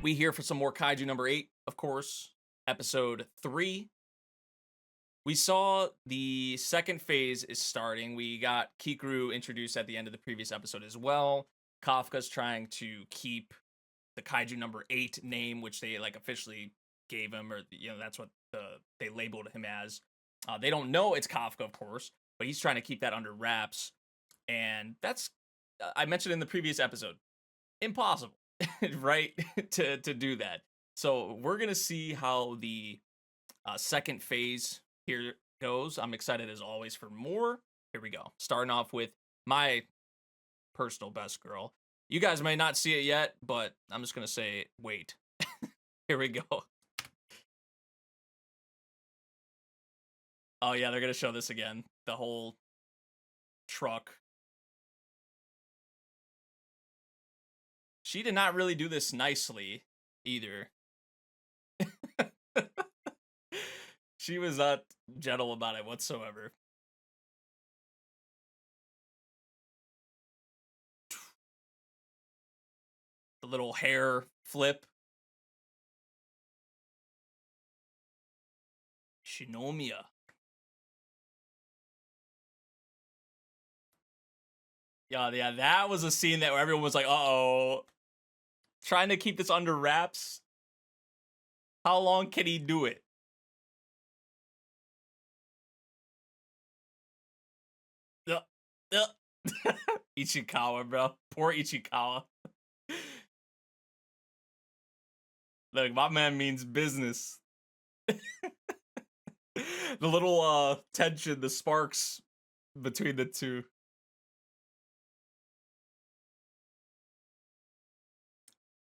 We here for some more Kaiju number 8, of course, episode 3. We saw the second phase is starting. We got Kikoru introduced at the end of the previous episode as well. Kafka's trying to keep the Kaiju number 8 name, which they like officially gave him, or that's what they labeled him as. They don't know it's Kafka, of course, but he's trying to keep that under wraps. And that's I mentioned in the previous episode, impossible, right? to do that. So we're gonna see how the second phase here goes. I'm excited as always for more. Here we go. Starting off with my personal best girl. You guys may not see it yet, but I'm just gonna say wait. Here we go. Oh yeah, they're gonna show this again. The whole truck. She did not really do this nicely either. She was not gentle about it whatsoever. The little hair flip. Shinomiya. Yeah, that was a scene that where everyone was like, uh-oh. Trying to keep this under wraps. How long can he do it? Ichikawa, bro. Poor Ichikawa. Look, my man means business. The little tension, the sparks between the two.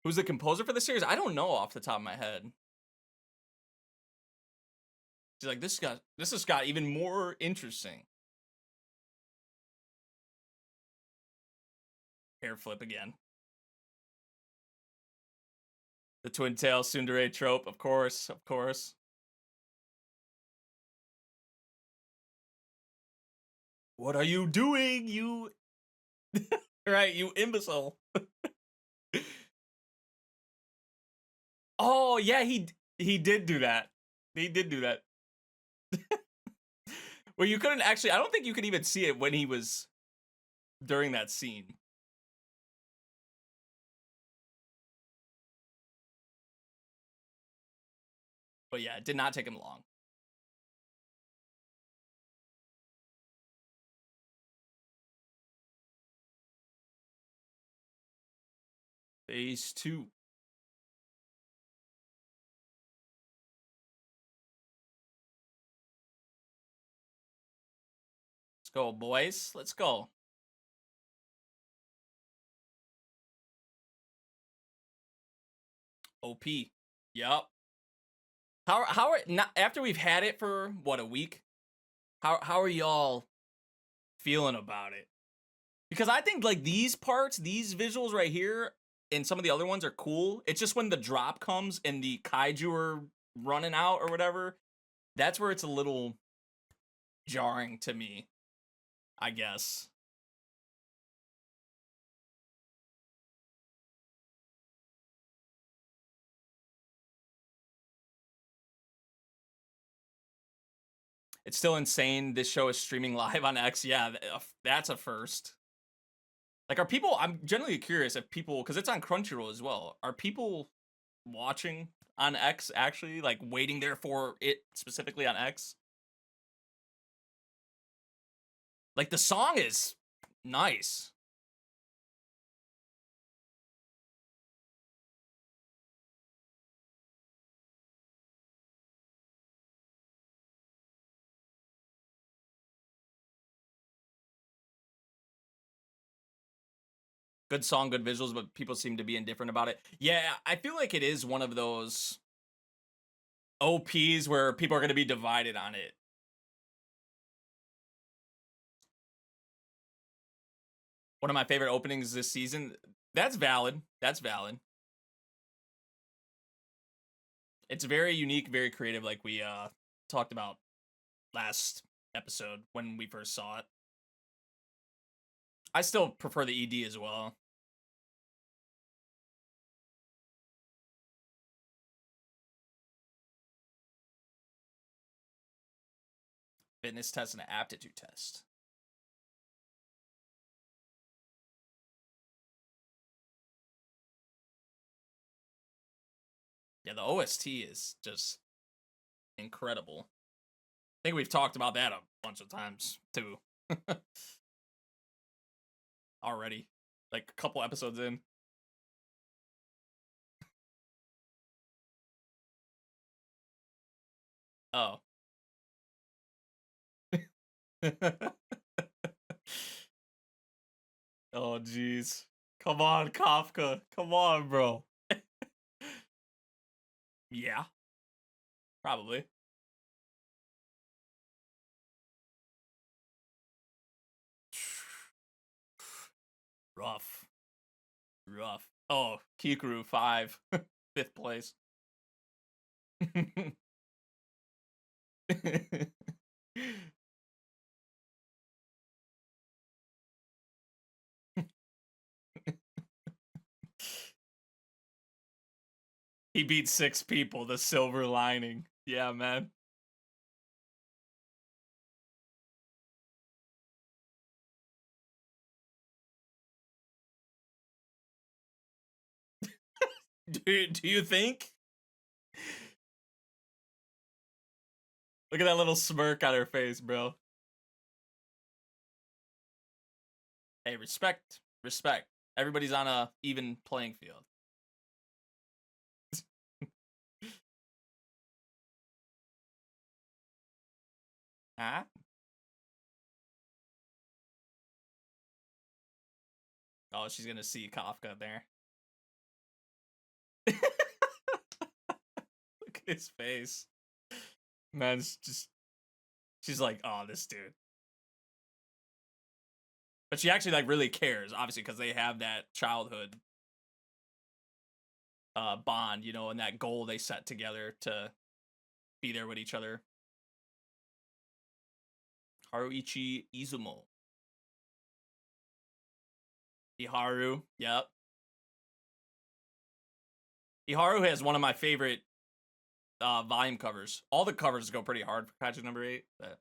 Who's the composer for the series? I don't know off the top of my head. She's like, this has got even more interesting. Hair flip again. The twin tail tsundere trope, of course, of course. What are you doing, you... right, you imbecile. Oh, yeah, he did do that. He did do that. Well, you couldn't actually... I don't think you could even see it when he was... during that scene. But yeah, it did not take him long. Phase 2. Let's go, boys. Let's go. OP. Yup. How are not after we've had it for what, a week? How are y'all feeling about it? Because I think like these parts, these visuals right here, and some of the other ones are cool. It's just when the drop comes and the kaiju are running out or whatever, that's where it's a little jarring to me, I guess. It's still insane. This show is streaming live on X. Yeah, that's a first. Like, are people... I'm generally curious if people... because it's on Crunchyroll as well. Are people watching on X actually? Like, waiting there for it specifically on X? Like, the song is nice. Good song, good visuals, but people seem to be indifferent about it. Yeah, I feel like it is one of those OPs where people are going to be divided on it. One of my favorite openings this season. That's valid. That's valid. It's very unique, very creative, like we talked about last episode when we first saw it. I still prefer the ED as well. Fitness test and an aptitude test. Yeah, the OST is just incredible. I think we've talked about that a bunch of times too. Already. Like a couple episodes in. Oh. Oh jeez. Come on, Kafka. Come on, bro. Yeah, probably. Rough. Rough. Oh, Kikoru 5. 5th place. He beat 6 people, the silver lining. Yeah, man. Do you think? Look at that little smirk on her face, bro. Hey, respect. Respect. Everybody's on a even playing field. Huh? Oh, she's gonna see Kafka there. Look at his face. Man, it's just she's like, oh, this dude. But she actually like really cares, obviously, because they have that childhood bond, you know, and that goal they set together to be there with each other. Haruichi Izumo. Iharu, yep. Iharu has one of my favorite volume covers. All the covers go pretty hard for Kaiju number 8. But...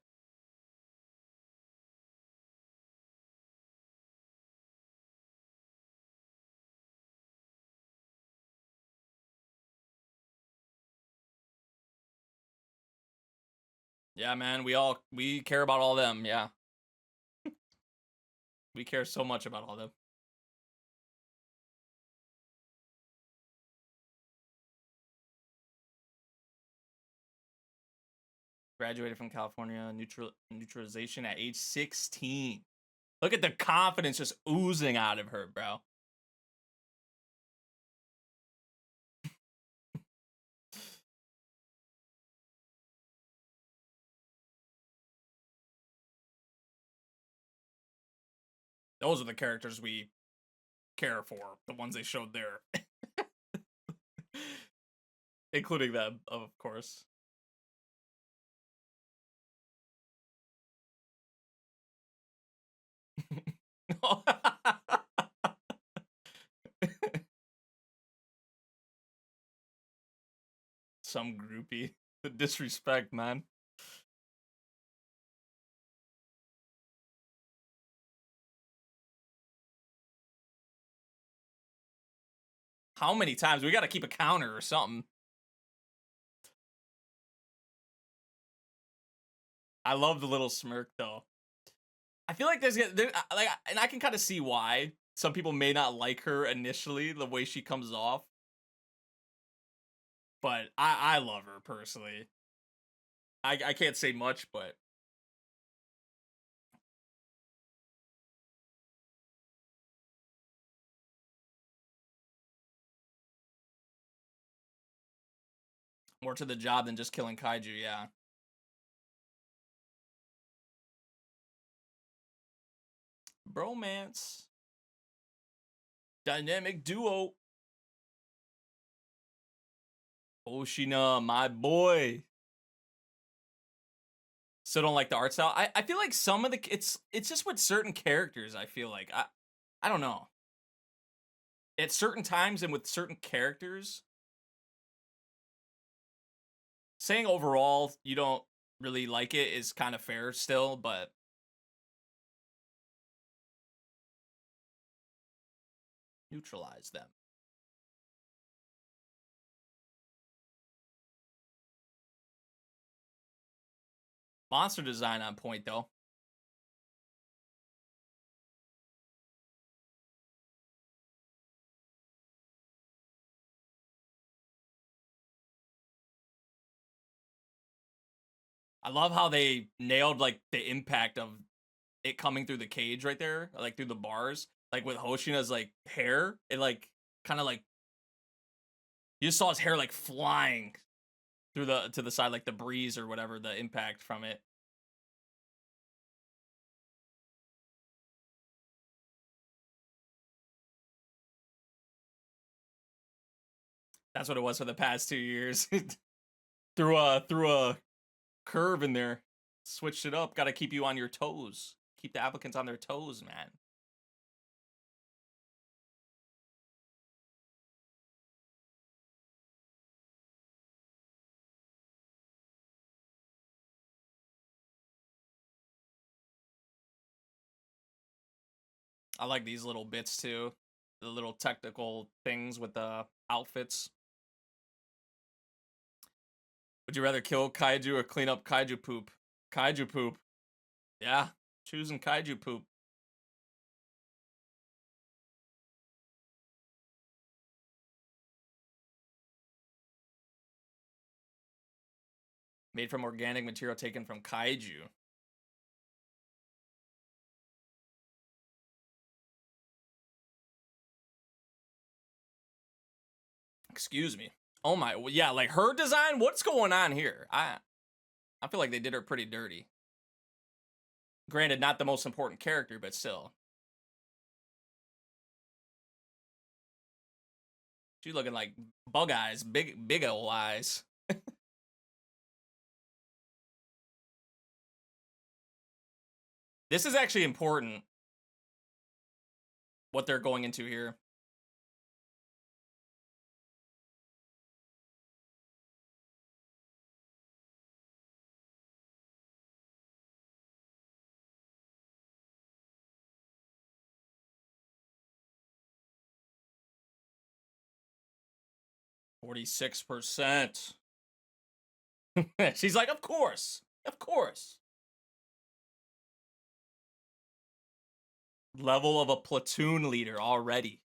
yeah, man, we care about all them, yeah. We care so much about all them. Graduated from California neutralization at age 16. Look at the confidence just oozing out of her, bro. Those are the characters we care for, the ones they showed there. Including them, of course. Some groupie. The disrespect, man. How many times? We gotta keep a counter or something. I love the little smirk, though. I feel like there's like, and I can kind of see why some people may not like her initially, the way she comes off. But I love her personally. I can't say much, but more to the job than just killing kaiju, yeah. Bromance. Dynamic duo. Oshina, my boy. Still don't like the art style. I feel like some of the it's just with certain characters, I feel like. I don't know. At certain times and with certain characters. Saying overall, you don't really like it is kind of fair still, but neutralize them. Monster design on point though. I love how they nailed like the impact of it coming through the cage right there, like through the bars, like with Hoshina's like hair. It like kind of like you just saw his hair like flying through the to the side, like the breeze or whatever, the impact from it. That's what it was for the past 2 years. threw a curve in there, switched it up. Got to keep you on your toes. Keep the applicants on their toes, man. I like these little bits too. The little technical things with the outfits. Would you rather kill kaiju or clean up kaiju poop? Kaiju poop. Yeah, choosing kaiju poop. Made from organic material taken from kaiju. Excuse me. Oh my, yeah, like her design. What's going on here? I feel like they did her pretty dirty. Granted, not the most important character, but still. She's looking like bug eyes, big ol' eyes. This is actually important. What they're going into here. %46%. She's like, of course. Of course. Level of a platoon leader already.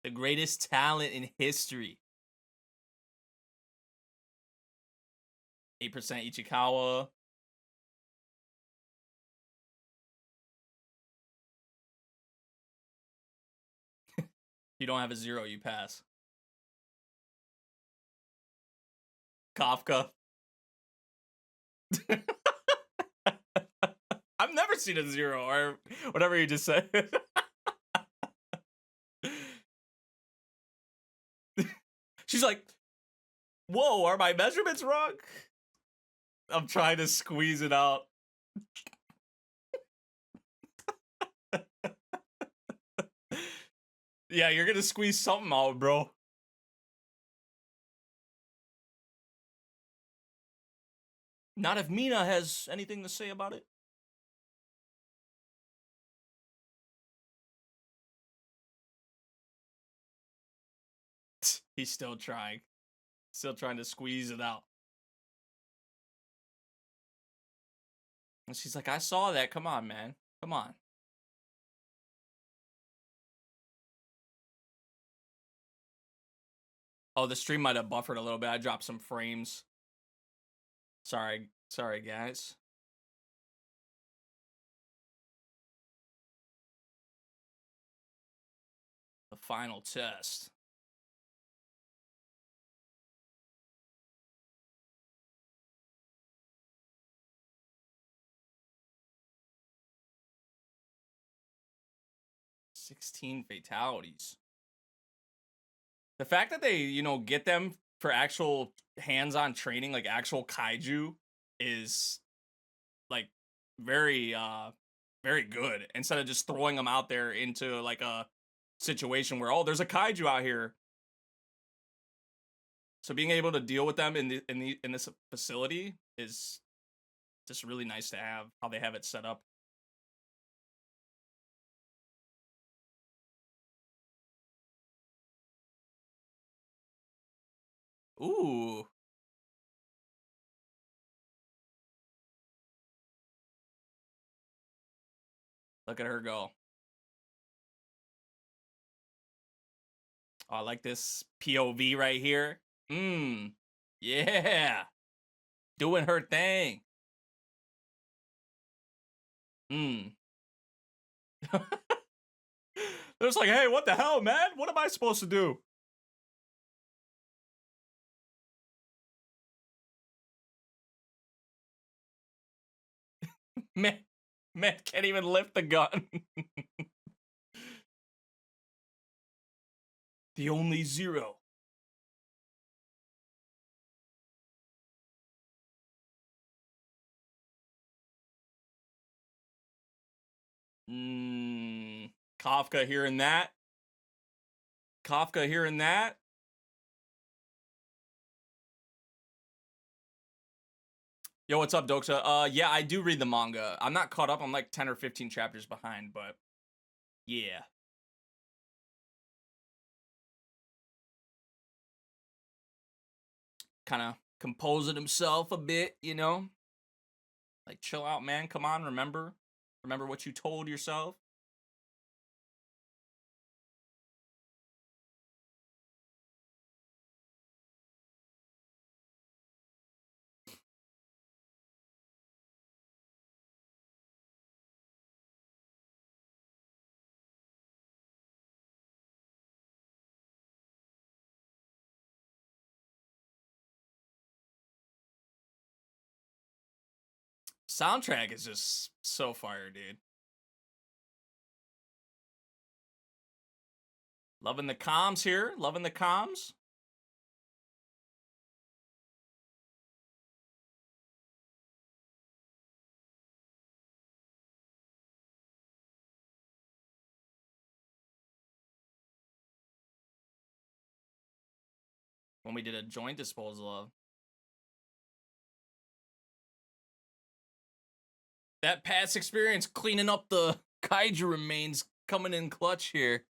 The greatest talent in history. 8% Ichikawa. You don't have a 0, you pass. Kafka. I've never seen a 0 or whatever you just said. She's like, whoa, are my measurements wrong? I'm trying to squeeze it out. Yeah, you're gonna squeeze something out, bro. Not if Mina has anything to say about it. He's still trying. Still trying to squeeze it out. And she's like, I saw that. Come on, man. Come on. Oh, the stream might have buffered a little bit. I dropped some frames. Sorry, guys. The final test. $16 fatalities. The fact that they, get them for actual hands-on training, like actual kaiju, is like very very good. Instead of just throwing them out there into like a situation where, oh, there's a kaiju out here. So being able to deal with them in this facility is Just really nice to have how they have it set up. Ooh. Look at her go. Oh, I like this POV right here. Yeah. Doing her thing. They're just like, hey, what the hell, man? What am I supposed to do? Man can't even lift the gun. The only zero. Kafka hearing that. Kafka hearing that. Yo, what's up, Doxa? Yeah, I do read the manga. I'm not caught up. I'm like 10 or 15 chapters behind, but yeah. Kind of composing himself a bit, you know? Like, chill out, man. Come on, remember what you told yourself. Soundtrack is just so fire, dude. Loving the comms here. Loving the comms. When we did a joint disposal of. That past experience cleaning up the kaiju remains coming in clutch here.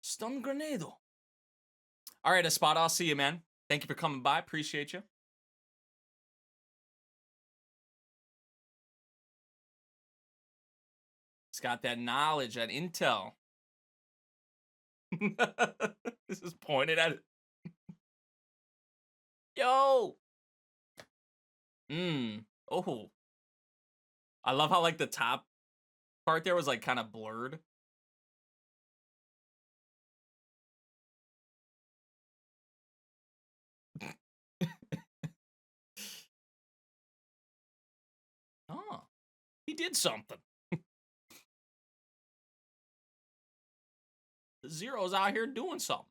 Stun grenade. All right, Espada, I'll see you, man. Thank you for coming by. Appreciate you. He's got that knowledge, that intel. This is pointed at it. Yo. Oh. I love how like the top part there was like kind of blurred. Oh, he did something. The Zero's out here doing something.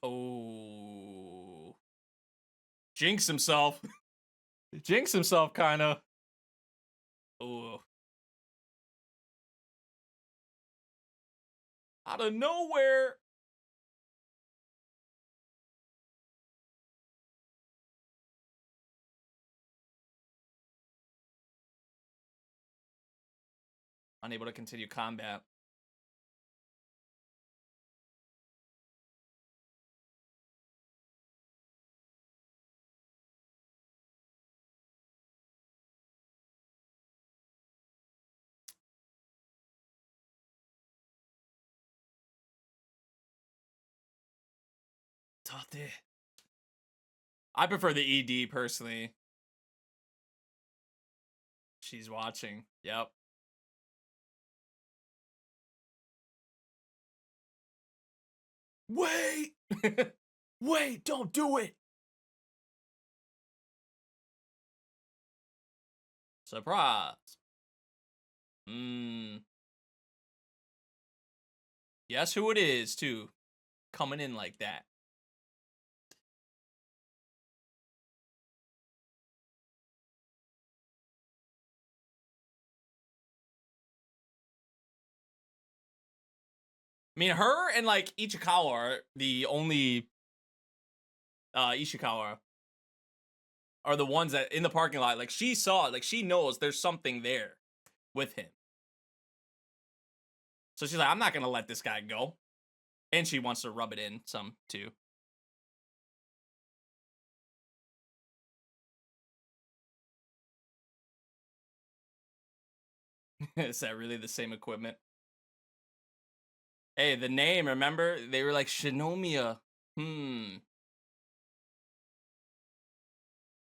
Oh. Jinx himself. Jinx himself, kind of. Oh. Out of nowhere. Unable to continue combat. Tate. I prefer the ED personally. She's watching. Yep. Wait! Wait, don't do it! Surprise. Mm. Guess who it is, too. Coming in like that. I mean, her and like Ichikawa are the only Ishikawa are the ones that in the parking lot, like she saw, like she knows there's something there with him. So she's like, I'm not gonna let this guy go. And she wants to rub it in some too. Is that really the same equipment? Hey, the name, remember? They were like Shinomiya.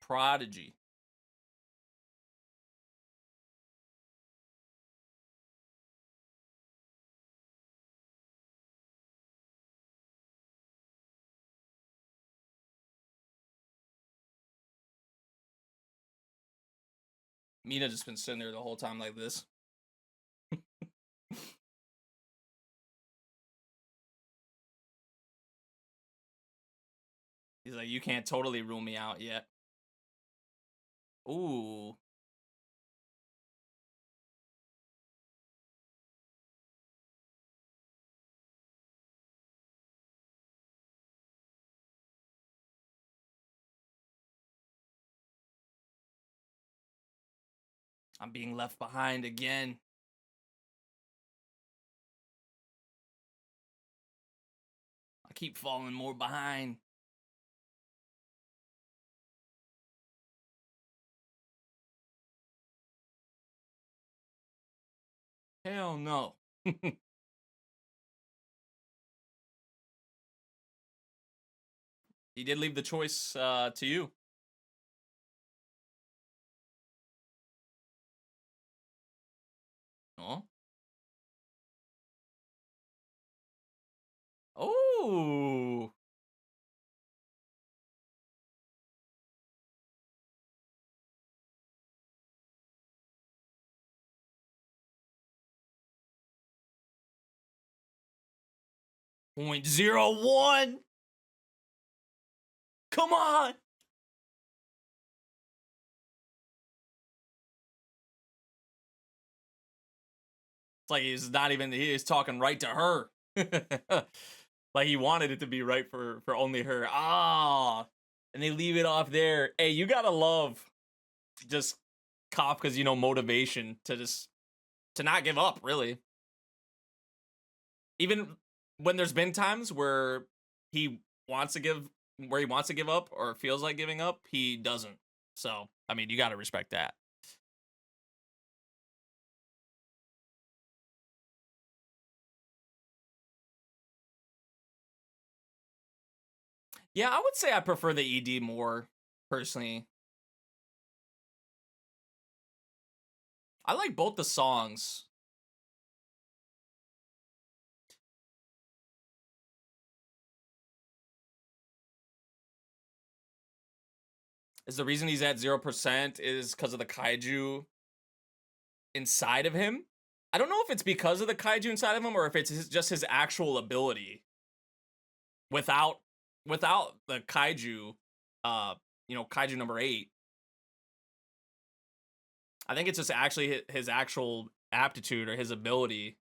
Prodigy. Mina just been sitting there the whole time like this. He's like, you can't totally rule me out yet. Ooh. I'm being left behind again. I keep falling more behind. Hell no. He did leave the choice to you. Oh. Oh. 0.01. Come on. It's like he's not even, he is talking right to her. Like he wanted it to be right for only her. Ah. And they leave it off there. Hey, you gotta love just Kafka's, motivation to just to not give up, really. Even when there's been times where he wants to give up or feels like giving up, he doesn't. So, I mean, you got to respect that. Yeah, I would say I prefer the ED more personally. I like both the songs. Is the reason he's at 0% is because of the kaiju inside of him? I don't know if it's because of the kaiju inside of him or if it's just his actual ability without the kaiju, kaiju number 8. I think it's just actually his actual aptitude or his ability.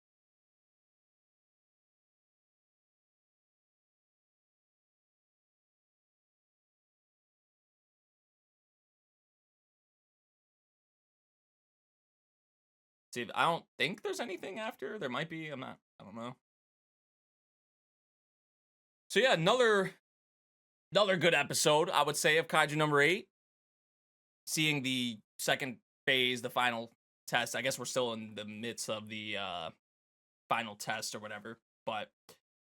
See, I don't think there's anything after. There might be. I don't know. So yeah, another good episode, I would say, of Kaiju number 8. Seeing the second phase, the final test. I guess we're still in the midst of the final test or whatever. But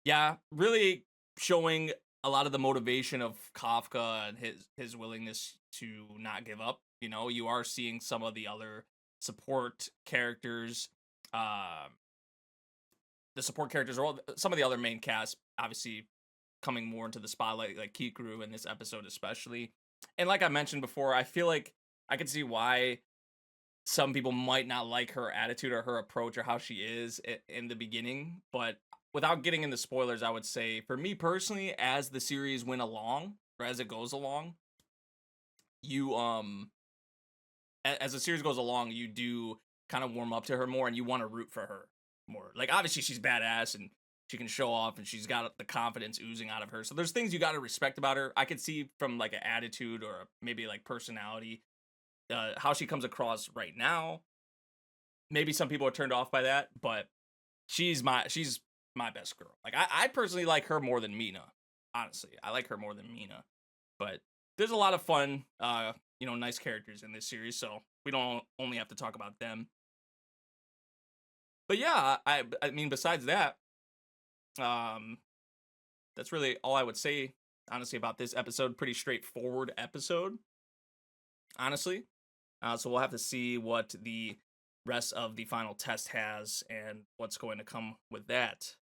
yeah, really showing a lot of the motivation of Kafka and his willingness to not give up. You are seeing some of the other support characters, the support characters, or some of the other main cast, obviously coming more into the spotlight, like Kikoru in this episode especially. And like I mentioned before, I feel like I could see why some people might not like her attitude or her approach or how she is in the beginning, but without getting into spoilers, I would say for me personally, as the series went along or as it goes along, you as the series goes along, you do kind of warm up to her more and you want to root for her more. Like obviously she's badass and she can show off and she's got the confidence oozing out of her. So there's things you got to respect about her. I could see from like an attitude or maybe like personality, how she comes across right now. Maybe some people are turned off by that, but she's my best girl. Like I personally like her more than Mina. Honestly, I like her more than Mina. But there's a lot of fun, nice characters in this series, so we don't only have to talk about them. But yeah, I mean, besides that, um, that's really all I would say. Honestly, about this episode, pretty straightforward episode. Honestly, so we'll have to see what the rest of the final test has and what's going to come with that.